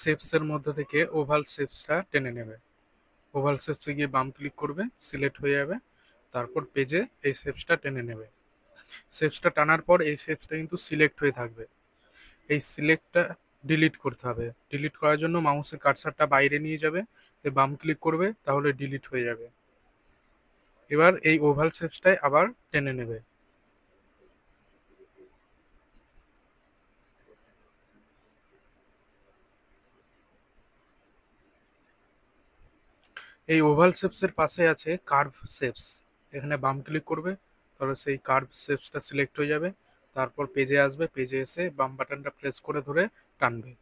শেপসের মধ্যে থেকে ওভাল শেপসটা টেনে নেবে। ওভাল শেপসে গিয়ে বাম ক্লিক করবে, সিলেক্ট হয়ে যাবে। তারপর পেজে এই শেপসটা টেনে নেবে। শেপসটা টানার পর এই শেপসটা কিন্তু সিলেক্ট হয়ে থাকবে। এই সিলেক্টটা ডিলিট করতে হবে। ডিলিট করার জন্য মাউসের কার্সারটা বাইরে নিয়ে যাবে, বাম ক্লিক করবে, তাহলে ডিলিট হয়ে যাবে। এবার এই ওভাল শেপসটাই আবার টেনে নেবে। এই ওভাল শেপসের পাশে আছে কার্ভ শেপস। এখানে বাম ক্লিক করবে, তাহলে সেই কার্ভ শেপসটা সিলেক্ট হয়ে যাবে। তারপর পেজে আসবে, পেজে এসে বাম বাটনটা প্রেস করে ধরে টানবে।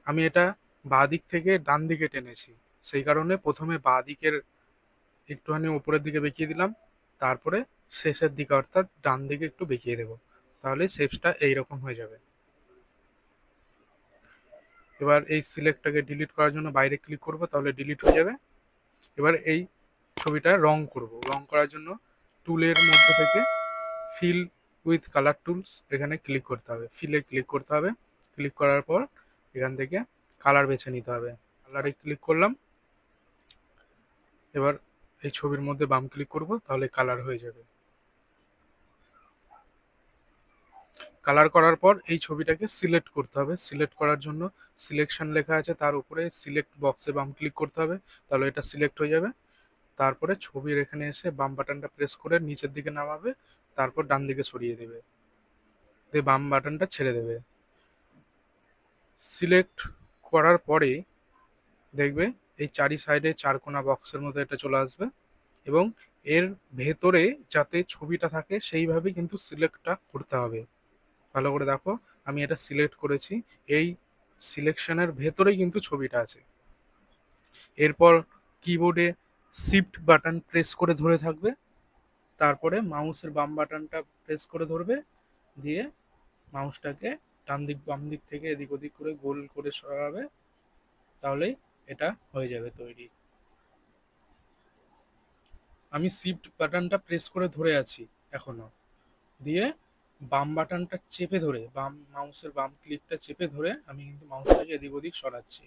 আমি এটা বাঁ দিক থেকে ডান দিকে টেনেছি, সেই কারণে প্রথমে বাঁ দিকের একটুখানি উপরের দিকে বেঁকিয়ে দিলাম, তারপরে শেষের দিকে অর্থাৎ ডান দিকে একটু বেঁকিয়ে দেবো, তাহলে শেপসটা এইরকম হয়ে যাবে। এবার এই সিলেক্টটাকে ডিলিট করার জন্য বাইরে ক্লিক করব, তাহলে ডিলিট হয়ে যাবে। এবার এই ছবিটা রং করব। রং করার জন্য টুলের মধ্যে থেকে ফিল উইথ কালার টুলস এখানে ক্লিক করতে হবে, ফিলে ক্লিক করতে হবে। ক্লিক করার পর এখান থেকে কালার বেছে নিতে হবে। কালারে ক্লিক করলাম। এবার এই ছবির মধ্যে বাম ক্লিক করব, তাহলে কালার হয়ে যাবে। কালার করার পর এই ছবিটাকে সিলেক্ট করতে হবে। সিলেক্ট করার জন্য সিলেকশন লেখা আছে, তার উপরে সিলেক্ট বক্সে বাম ক্লিক করতে হবে, তাহলে এটা সিলেক্ট হয়ে যাবে। তারপরে ছবির এখানে এসে বাম বাটনটা প্রেস করে নিচের দিকে নামাবে, তারপর ডান দিকে সরিয়ে দেবে, দিয়ে বাম বাটনটা ছেড়ে দেবে। সিলেক্ট করার পরে দেখবে এই চারি সাইডে চারকোনা বক্সের মধ্যে এটা চলে আসবে, এবং এর ভেতরে যাতে ছবিটা থাকে সেইভাবে কিন্তু সিলেক্টটা করতে হবে। ভালো করে দেখো, আমি এটা সিলেক্ট করেছি, এই সিলেকশনের ভেতরেই কিন্তু ছবিটা আছে। এরপর কিবোর্ডে শিফট বাটন প্রেস করে ধরে থাকবে, তারপরে মাউসের বাম বাটনটা প্রেস করে ধরবে, দিয়ে মাউসটাকে ডান দিক বাম দিক থেকে এদিক ওদিক করে গোল করে সরাবে, তাহলেই এটা হয়ে যাবে তৈরি। আমি শিফট বাটনটা প্রেস করে ধরে আছি এখনো, দিয়ে বাম বাটনটা চেপে ধরে, বাম মাউসের বাম ক্লিকটা চেপে ধরে আমি কিন্তু মাউসটাকে এদিক ওদিক সরাচ্ছি।